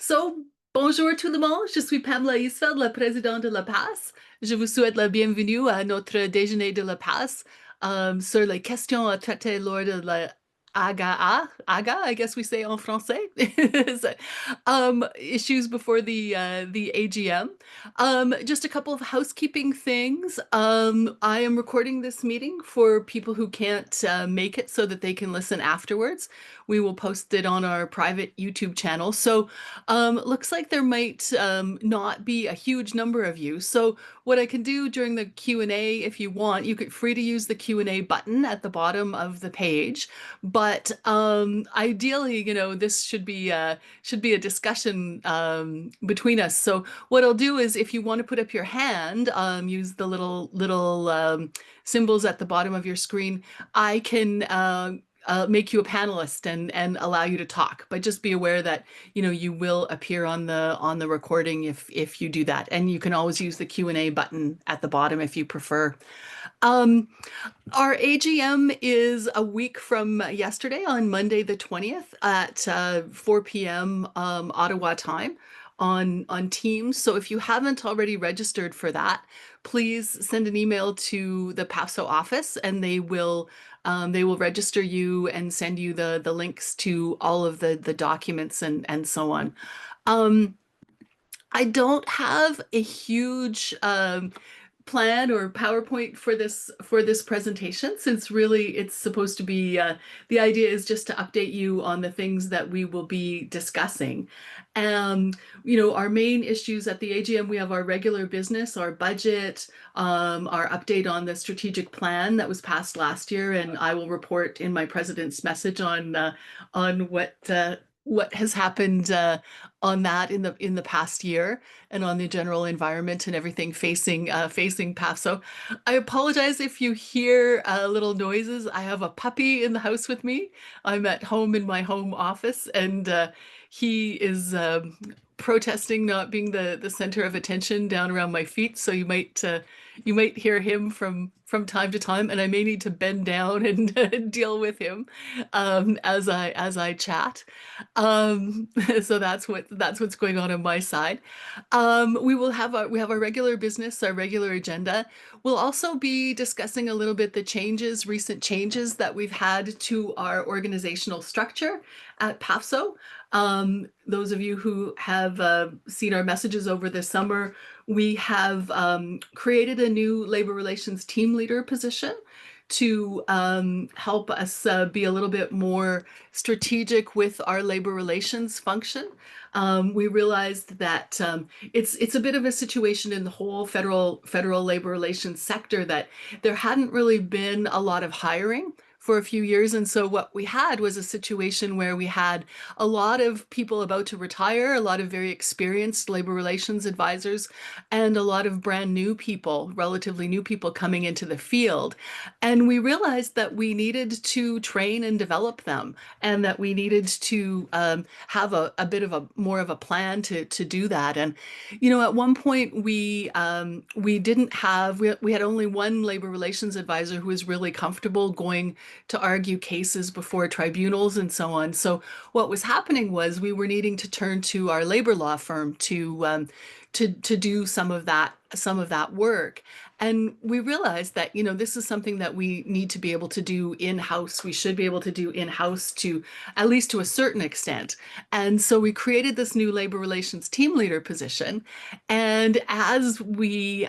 So, bonjour tout le monde, je suis Pamela Isfeld, la présidente de La Paz. Je vous souhaite la bienvenue à notre déjeuner de La Paz sur les questions à traiter lors de la AGA, AGA, I guess we say en français, issues before the AGM. Just a couple of housekeeping things. I am recording this meeting for people who can't make it so that they can listen afterwards. We will post it on our private YouTube channel. So looks like there might not be a huge number of you. So what I can do during the Q&A, if you want, you could free to use the Q&A button at the bottom of the page. But ideally, this should be a discussion between us. So what I'll do is, if you want to put up your hand, use the little symbols at the bottom of your screen. I can make you a panelist and allow you to talk. But just be aware that you will appear on the recording if you do that. And you can always use the Q&A button at the bottom if you prefer. Um, our AGM is a week from yesterday, on Monday the 20th at 4 p.m. Ottawa time on Teams. So if you haven't already registered for that, please send an email to the PAFSO office, and they will register you and send you the links to all of the documents and so on. I don't have a huge plan or PowerPoint for this presentation, since really it's supposed to be the idea is just to update you on the things that we will be discussing. Our main issues at the AGM, we have our regular business, our budget, our update on the strategic plan that was passed last year, and I will report in my president's message on what has happened on that in the past year, and on the general environment and everything facing PAF. So I apologize if you hear little noises. I have a puppy in the house with me. I'm at home in my home office, and he is protesting not being the center of attention down around my feet. So you might hear him from time to time, and I may need to bend down and deal with him as I chat. So that's what's going on my side. We have our regular business, our regular agenda. We'll also be discussing a little bit the recent changes that we've had to our organizational structure at PAFSO. Those of you who have seen our messages over the summer, we have created a new labor relations team leader position to help us be a little bit more strategic with our labor relations function. We realized that it's a bit of a situation in the whole federal labor relations sector that there hadn't really been a lot of hiring for a few years. And so what we had was a situation where we had a lot of people about to retire, a lot of very experienced labor relations advisors, and a lot of brand new people, relatively new people coming into the field. And we realized that we needed to train and develop them, and that we needed to have a bit of a more of a plan to do that. And at one point we didn't have we had only one labor relations advisor who was really comfortable going to argue cases before tribunals and so on. So what was happening was we were needing to turn to our labor law firm to do some of that work. And we realized that, this is something that we need to be able to do in-house. We should be able to do in-house to at least to a certain extent. And so we created this new labor relations team leader position. And as we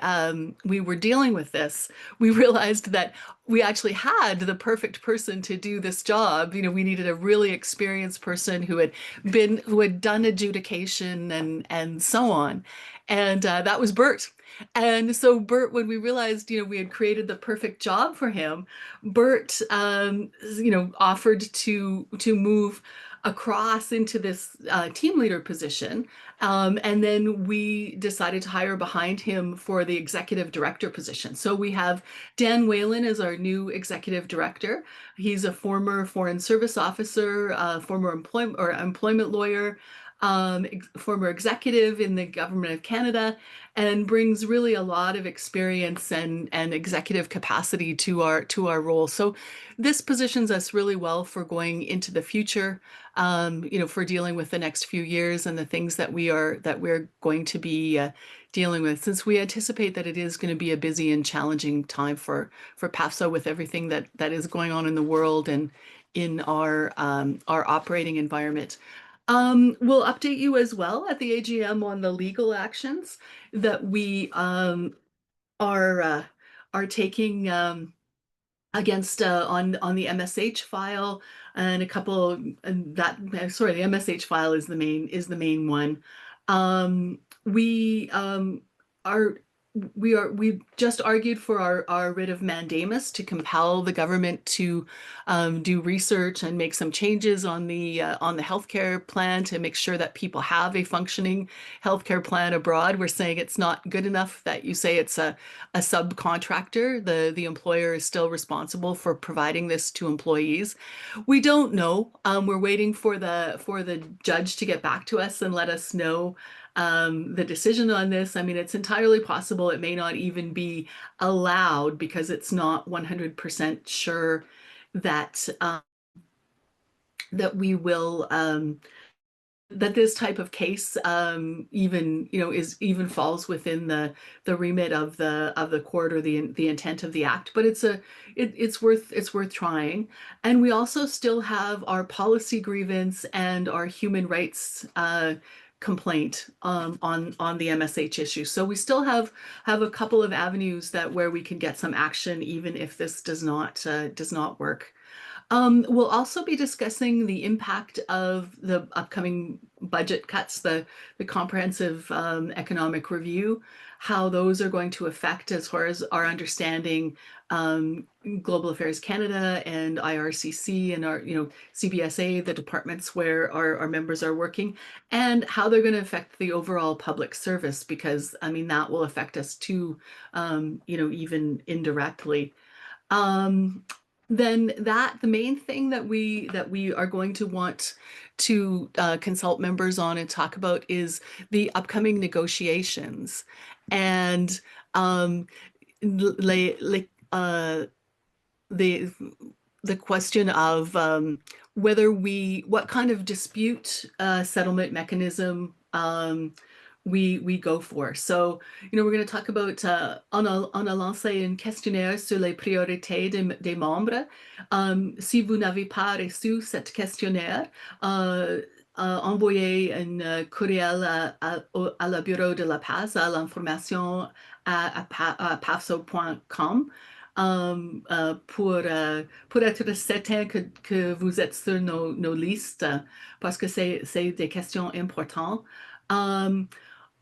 were dealing with this, we realized that we actually had the perfect person to do this job. We needed a really experienced person who had done adjudication and so on. And that was Bert. And so Bert, when we realized, we had created the perfect job for him, Bert, offered to move across into this team leader position. And then we decided to hire behind him for the executive director position. So we have Dan Whalen as our new executive director. He's a former foreign service officer, former employment lawyer. former executive in the government of Canada, and brings really a lot of experience and executive capacity to our role. So this positions us really well for going into the future, for dealing with the next few years and the things that we're going to be dealing with, since we anticipate that it is going to be a busy and challenging time for PAFSA with everything that is going on in the world and in our operating environment. We'll update you as well at the AGM on the legal actions that we are uh, are taking against on the MSH file, and a couple and that sorry, the MSH file is the main one. We are we've just argued for our writ of mandamus to compel the government to do research and make some changes on the healthcare plan to make sure that people have a functioning healthcare plan abroad. We're saying it's not good enough that you say it's a subcontractor. The employer is still responsible for providing this to employees. We don't know. We're waiting for the judge to get back to us and let us know the decision on this. I mean, it's entirely possible it may not even be allowed because it's not 100% sure that that we will that this type of case even is even falls within the remit of the court or the intent of the act. But it's worth trying. And we also still have our policy grievance and our human rights complaint on the MSH issue. So we still have a couple of avenues that where we can get some action even if this does not work. We'll also be discussing the impact of the upcoming budget cuts, the comprehensive economic review, how those are going to affect, as far as our understanding, Global Affairs Canada and IRCC and our, CBSA, the departments where our members are working, and how they're going to affect the overall public service, because I mean, that will affect us too, even indirectly. Um, then the main thing that we are going to want to consult members on and talk about is the upcoming negotiations, and like the the question of what kind of dispute settlement mechanism we go for. So, we're going to talk about on a lancé un questionnaire sur les priorités des membres. Si vous n'avez pas reçu cette questionnaire, envoyez un courriel à la Bureau de la Paz à l'information à pafso.com pour être certain que vous êtes sur nos listes, parce que c'est des questions importantes. Um,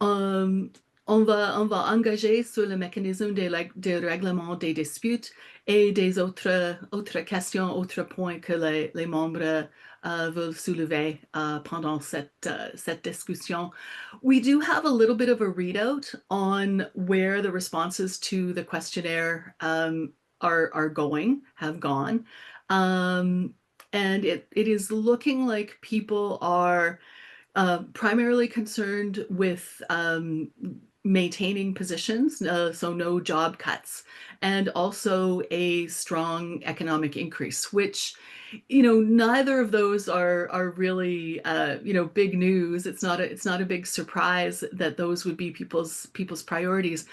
um, on va engager sur le mécanisme de règlement des disputes et des autres questions, autres points que les membres veulent soulever pendant cette discussion. We do have a little bit of a readout on where the responses to the questionnaire have gone. And it is looking like people are primarily concerned with maintaining positions, so no job cuts, and also a strong economic increase, which, neither of those are really, big news. It's not a big surprise that those would be people's priorities.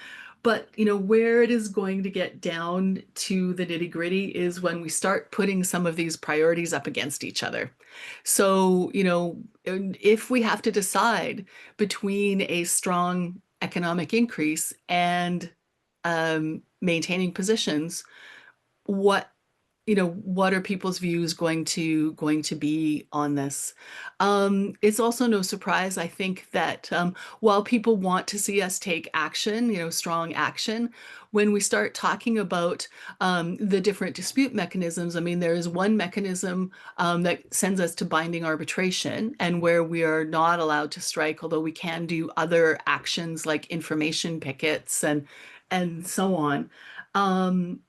But, where it is going to get down to the nitty-gritty is when we start putting some of these priorities up against each other. So, if we have to decide between a strong economic increase and maintaining positions, what what are people's views going to be on this? It's also no surprise, I think, that while people want to see us take action, strong action, when we start talking about the different dispute mechanisms, I mean, there is one mechanism that sends us to binding arbitration, and where we are not allowed to strike, although we can do other actions like information pickets and so on. Um,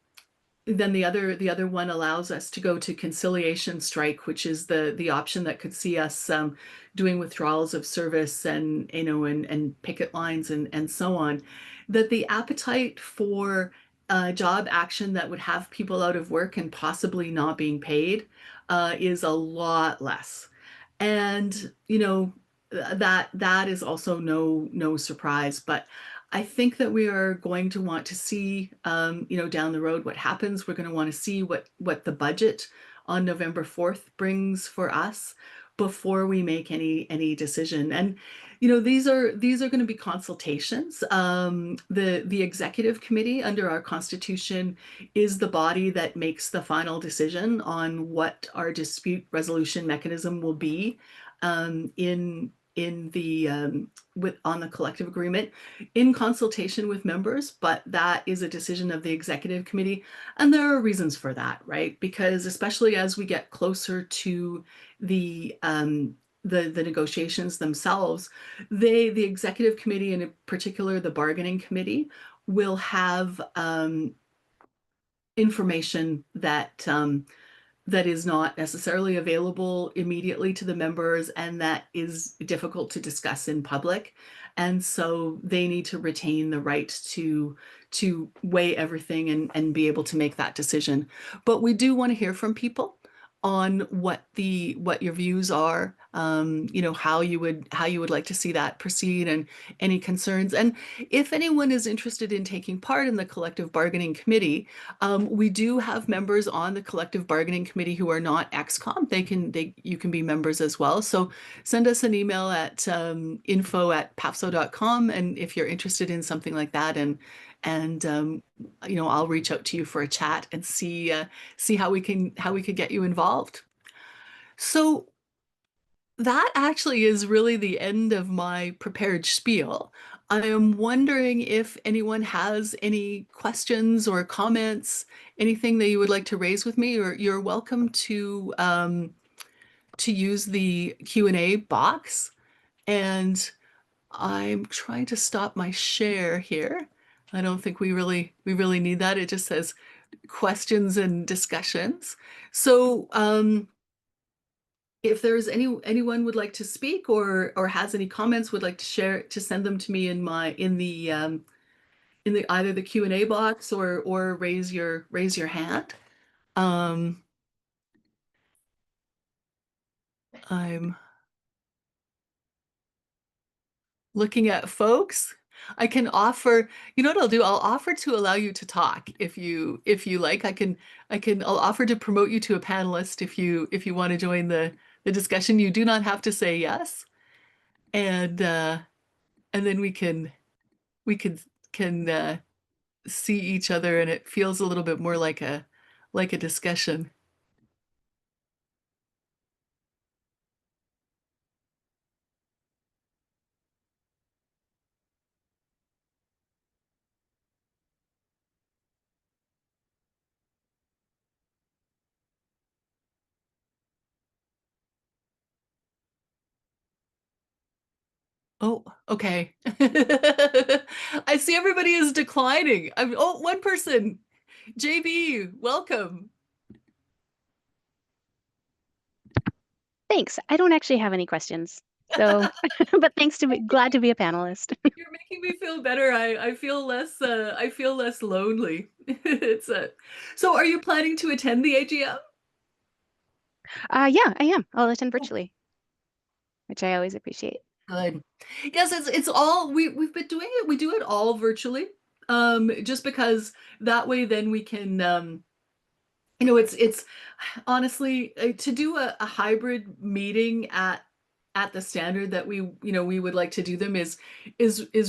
then the other one allows us to go to conciliation strike, which is the option that could see us doing withdrawals of service and and picket lines and so on. That the appetite for job action that would have people out of work and possibly not being paid is a lot less. And that is also no surprise, but I think that we are going to want to see, down the road what happens. We're going to want to see what the budget on November 4th brings for us before we make any decision. And these are going to be consultations. The executive committee under our constitution is the body that makes the final decision on what our dispute resolution mechanism will be in the with on the collective agreement in consultation with members, but that is a decision of the executive committee. And there are reasons for that, right? Because especially as we get closer to the the negotiations themselves, the executive committee, and in particular the bargaining committee, will have information that is not necessarily available immediately to the members and that is difficult to discuss in public. And so they need to retain the right to weigh everything and be able to make that decision. But we do want to hear from people on what your views are, how you would like to see that proceed and any concerns. And if anyone is interested in taking part in the collective bargaining committee, we do have members on the collective bargaining committee who are not XCOM. You can be members as well. So send us an email at info@pafso.com, and if you're interested in something like that, and I'll reach out to you for a chat and see how we could get you involved. So that actually is really the end of my prepared spiel. I am wondering if anyone has any questions or comments, anything that you would like to raise with me, or you're welcome to use the Q&A box. And I'm trying to stop my share here. I don't think we really need that. It just says questions and discussions. So if there's anyone would like to speak or has any comments, would like to share, to send them to me in the either the Q&A box or raise your hand. I'm looking at folks. I can offer, you know what I'll do? I'll offer to allow you to talk if you like. I'll offer to promote you to a panelist if you want to join the discussion. You do not have to say yes. And then we can see each other and it feels a little bit more like a discussion. Oh, okay. I see everybody is declining. One person. JB, welcome. Thanks. I don't actually have any questions. So, but thanks to be glad to be a panelist. You're making me feel better. I feel less lonely. It's a So are you planning to attend the AGM? Yeah, I am. I'll attend virtually, which I always appreciate. Good. Yes, it's all we've been doing it. We do it all virtually. Just because that way then we can it's honestly to do a hybrid meeting at the standard that we would like to do them is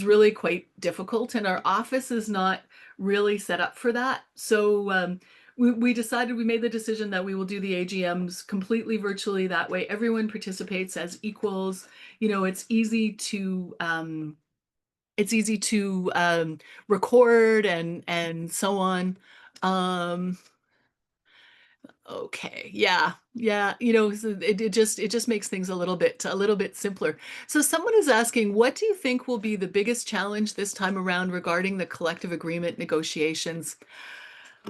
really quite difficult, and our office is not really set up for that. So we made the decision that we will do the AGMs completely virtually. That way everyone participates as equals. It's easy to record and so on. Um, Okay. Yeah. Yeah. So it just makes things a little bit simpler. So someone is asking, what do you think will be the biggest challenge this time around regarding the collective agreement negotiations?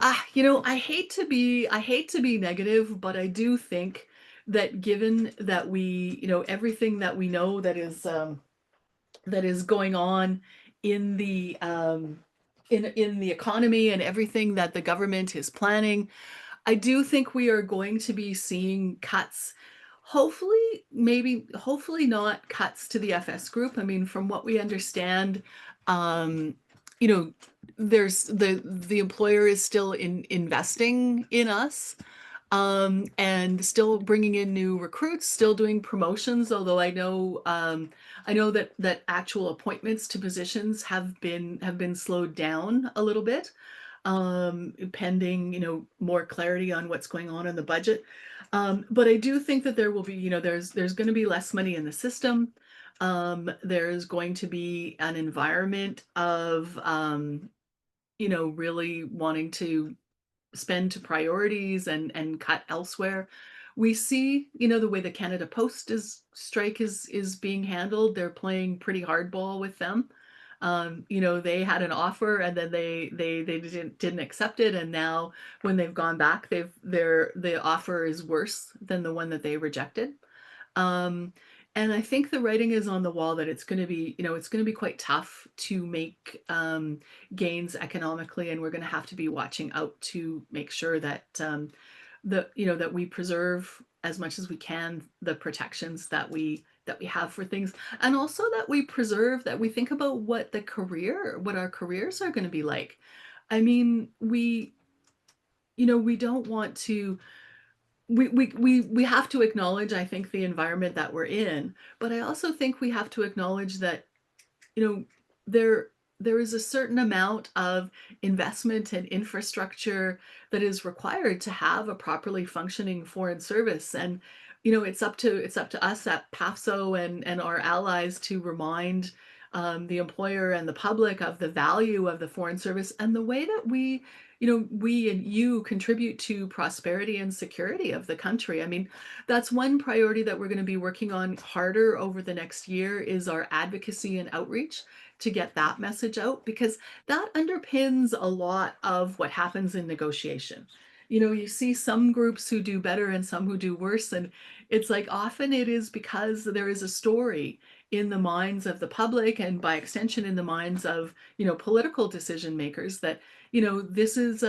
I hate to be negative, but I do think that given that everything that we know that is going on in in the economy and everything that the government is planning, I do think we are going to be seeing cuts. Hopefully not cuts to the FS group. I mean, from what we understand, um, you know, there's the employer is still investing in us, and still bringing in new recruits, still doing promotions. Although I know that actual appointments to positions have been slowed down a little bit, pending more clarity on what's going on in the budget. But I do think that there will be there's going to be less money in the system. There's going to be an environment of really wanting to spend to priorities and cut elsewhere. We see, the way the Canada Post is strike is being handled. They're playing pretty hardball with them. They had an offer and then they didn't accept it, and now when they've gone back, the offer is worse than the one that they rejected. Um, and I think the writing is on the wall that it's going to be, it's going to be quite tough to make gains economically, and we're going to have to be watching out to make sure that that we preserve as much as we can the protections that we have for things, and also that we preserve that we think about what our careers are going to be like. I mean, we don't want to we have to acknowledge, I think, the environment that we're in, but I also think we have to acknowledge that you know there there is a certain amount of investment and infrastructure that is required to have a properly functioning foreign service. And it's up to us at PAFSO and our allies to remind the employer and the public of the value of the foreign service and the way that we and you contribute to prosperity and security of the country. I mean, that's one priority that we're going to be working on harder over the next year, is our advocacy and outreach to get that message out, because that underpins a lot of what happens in negotiation. You see some groups who do better and some who do worse, and it's like often it is because there is a story in the minds of the public, and by extension in the minds of political decision makers, that this is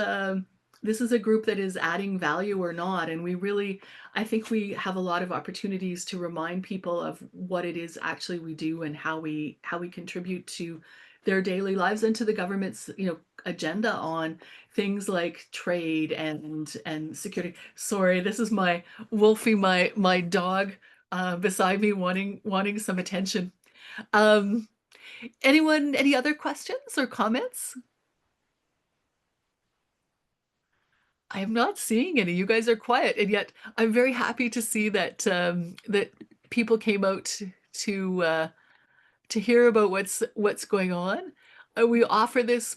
a group that is adding value or not. And I think we have a lot of opportunities to remind people of what it is actually we do and how we contribute to their daily lives and to the government's agenda on things like trade and security. Sorry, this is my Wolfie, my dog, beside me, wanting some attention. Um, any other questions or comments? I am not seeing any. You guys are quiet, and yet I'm very happy to see that that people came out to hear about what's going on. We offer this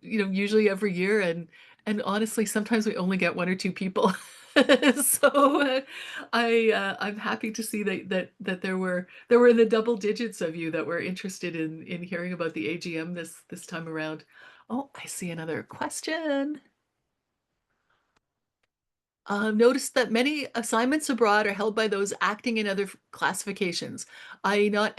usually every year, and honestly, sometimes we only get one or two people. So I'm happy to see that there were in the double digits of you that were interested in hearing about the AGM this time around. Oh, I see another question. Noticed that many assignments abroad are held by those acting in other classifications, i.e., not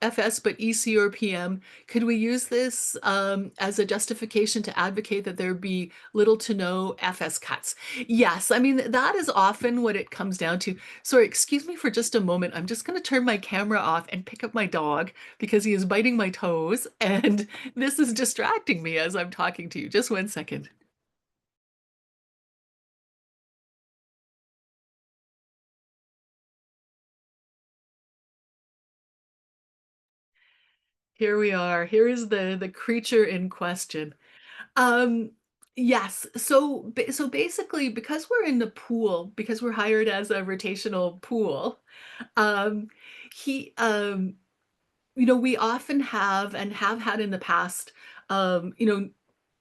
FS, but EC or PM. Could we use this as a justification to advocate that there be little to no FS cuts? Yes, I mean, that is often what it comes down to. Sorry, excuse me for just a moment. I'm just going to turn my camera off and pick up my dog because he is biting my toes, and this is distracting me as I'm talking to you. Just 1 second. Here we are. Here is the creature in question. Um, yes. So basically, because we're in the pool, because we're hired as a rotational pool, um, he we often have and have had in the past,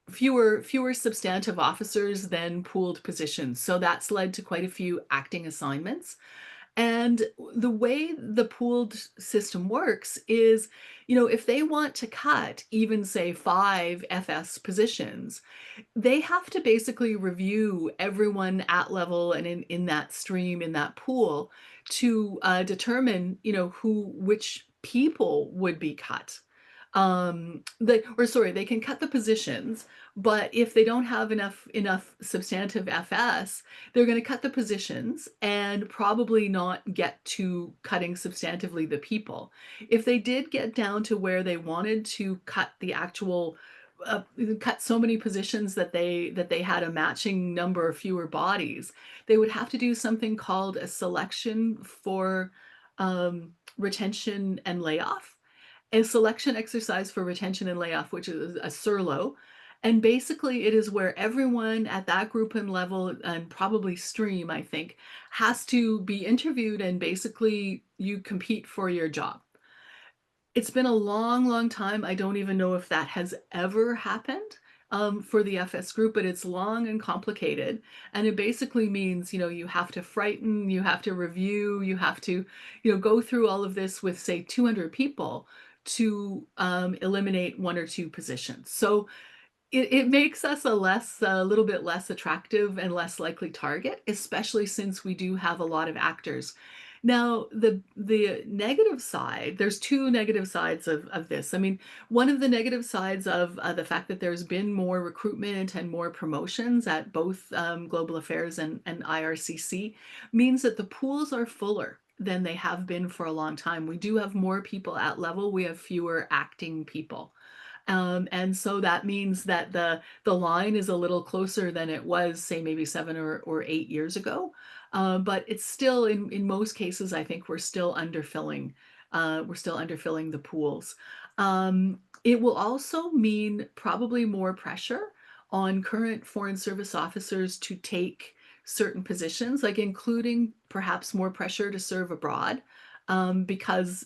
fewer substantive officers than pooled positions. So that's led to quite a few acting assignments. And the way the pooled system works is, if they want to cut even say 5 FS positions, they have to basically review everyone at level and in that stream, in that pool to determine, which people would be cut. They can cut the positions, but if they don't have enough substantive FS, they're going to cut the positions and probably not get to cutting substantively the people. If they did get down to where they wanted to cut the actual uh, cut so many positions that they had a matching number of fewer bodies, they would have to do something called a selection for retention and layoff, a selection exercise for retention and layoff, which is a SURLO. And basically, it is where everyone at that group and level, and probably stream, I think, has to be interviewed, and basically you compete for your job. It's been a long, long time. I don't even know if that has ever happened for the FS group, but it's long and complicated. And it basically means, you have to frighten, you have to review, you have to, go through all of this with, say, 200 people to eliminate one or two positions. So it makes us a little bit less attractive and less likely target, especially since we do have a lot of actors. Now, the negative side, there's two negative sides of this. I mean, one of the negative sides of the fact that there's been more recruitment and more promotions at both Global Affairs and IRCC means that the pools are fuller than they have been for a long time. We do have more people at level, we have fewer acting people. And so that means that the line is a little closer than it was, say, maybe 7 or 8 years ago. But it's still in most cases, I think we're still underfilling. We're still underfilling the pools. It will also mean probably more pressure on current Foreign Service officers to take certain positions, like including perhaps more pressure to serve abroad, because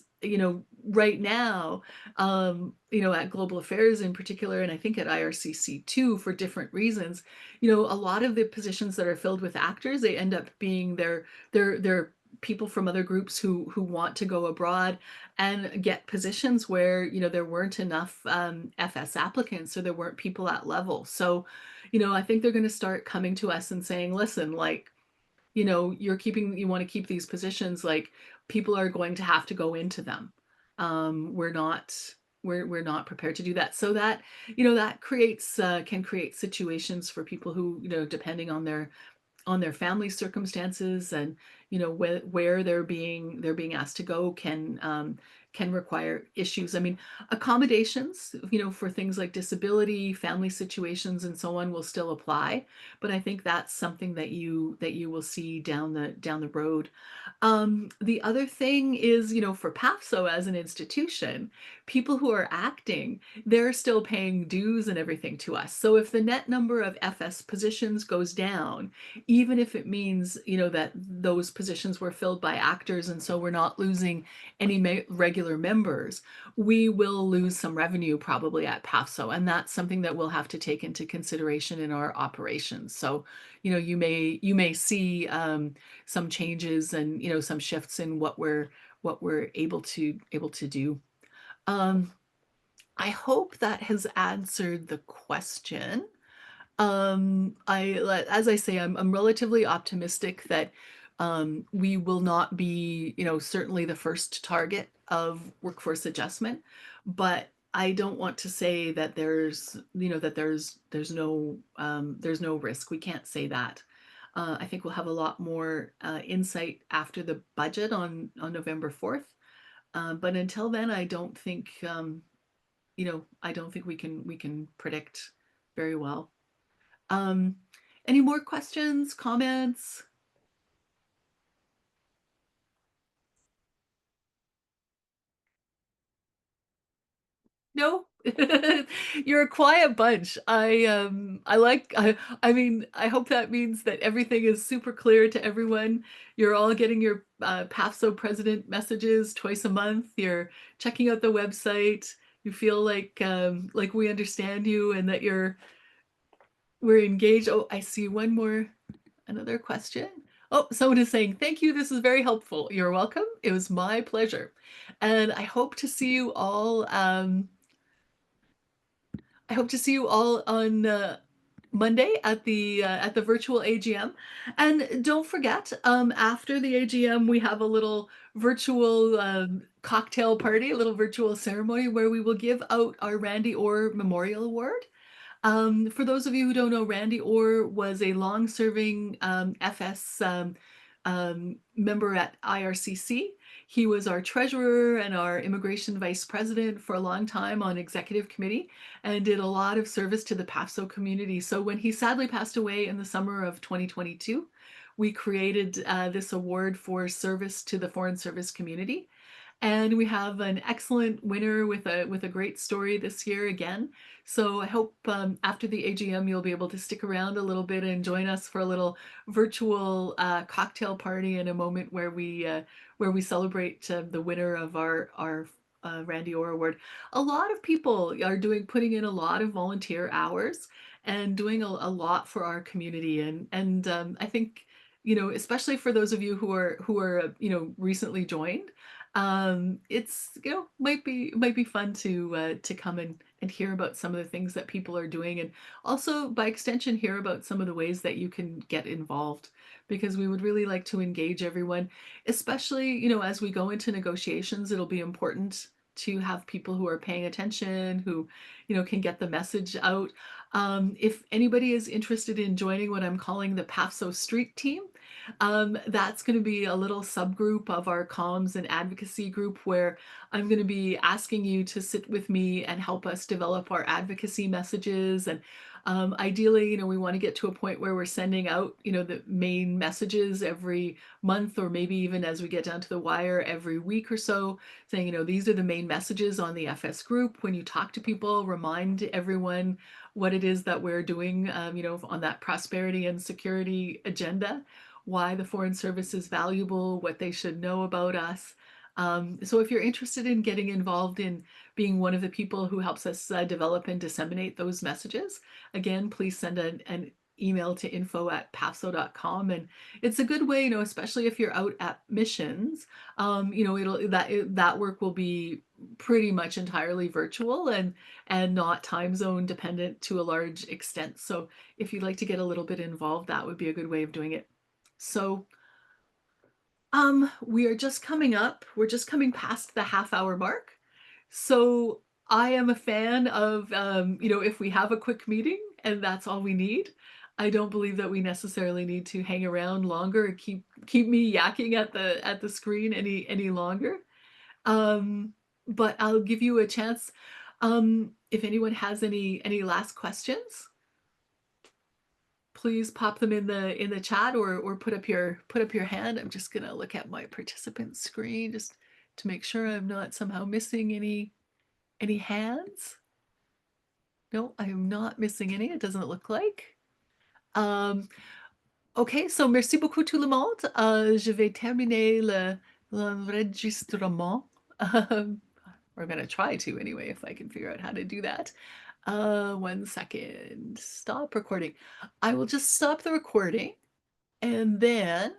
right now, at Global Affairs in particular, and I think at IRCC too, for different reasons, a lot of the positions that are filled with actors, they end up being their people from other groups who want to go abroad and get positions where there weren't enough FS applicants, or there weren't people at level. So, I think they're going to start coming to us and saying, listen, like, you want to keep these positions, like, people are going to have to go into them. We're not we're not prepared to do that. So that, that creates can create situations for people who, depending on their family circumstances, and where they're being asked to go, can require issues. I mean, accommodations, for things like disability, family situations, and so on will still apply, but I think that's something that you will see down the road. The other thing is, for PAFSO as an institution, people who are acting, they're still paying dues and everything to us. So if the net number of FS positions goes down, even if it means, that those positions were filled by actors, and so we're not losing any regular members, we will lose some revenue probably at PAFSO, and that's something that we'll have to take into consideration in our operations. So, you may see some changes, and some shifts in what we're able to do. Um, I hope that has answered the question. As I say, I'm relatively optimistic that we will not be, certainly the first target of workforce adjustment, but I don't want to say that there's no risk. We can't say that. I think we'll have a lot more insight after the budget on November 4th. But until then, I don't think we can predict very well. Um, any more questions, comments? No? You're a quiet bunch. I mean, I hope that means that everything is super clear to everyone. You're all getting your PAFSO president messages twice a month. You're checking out the website. You feel like we understand you, and that we're engaged. Oh, I see one more, another question. Oh, someone is saying, "Thank you, this is very helpful." You're welcome. It was my pleasure. And I hope to see you all on Monday at the virtual AGM. And don't forget, after the AGM, we have a little virtual cocktail party, a little virtual ceremony where we will give out our Randy Orr Memorial Award. For those of you who don't know, Randy Orr was a long-serving FS member at IRCC. He was our treasurer and our immigration vice president for a long time on executive committee and did a lot of service to the PAFSO community. So when he sadly passed away in the summer of 2022, we created this award for service to the foreign service community. And we have an excellent winner with a great story this year again. So I hope after the AGM you'll be able to stick around a little bit and join us for a little virtual cocktail party and a moment where we celebrate the winner of our Randy Orr Award. A lot of people are putting in a lot of volunteer hours and doing a lot for our community, and I think especially for those of you who are recently joined, it's might be fun to come and hear about some of the things that people are doing, and also by extension hear about some of the ways that you can get involved, because we would really like to engage everyone, especially as we go into negotiations. It'll be important to have people who are paying attention, who can get the message out. If anybody is interested in joining what I'm calling the PAFSO Street Team, that's going to be a little subgroup of our comms and advocacy group where I'm going to be asking you to sit with me and help us develop our advocacy messages. And ideally, we want to get to a point where we're sending out, the main messages every month, or maybe even as we get down to the wire every week or so, saying, these are the main messages on the FS group. When you talk to people, remind everyone what it is that we're doing, on that prosperity and security agenda, why the Foreign Service is valuable, what they should know about us. So if you're interested in getting involved in being one of the people who helps us develop and disseminate those messages, again, please send an email to info@pafso.com. And it's a good way, especially if you're out at missions, that work will be pretty much entirely virtual and not time zone dependent to a large extent. So if you'd like to get a little bit involved, that would be a good way of doing it. So, we're just coming past the half-hour mark. So I am a fan of, if we have a quick meeting and that's all we need, I don't believe that we necessarily need to hang around longer and keep me yakking at the screen any longer. Um, but I'll give you a chance. If anyone has any last questions, please pop them in the chat, or put up your hand. I'm just gonna look at my participant screen just to make sure I'm not somehow missing any hands. No, I am not missing any. It doesn't look like. Um, ok, so merci beaucoup tout le monde. Je vais terminer l'enregistrement. Um, or I'm gonna try to anyway, if I can figure out how to do that. 1 second. Stop recording. I will just stop the recording, and then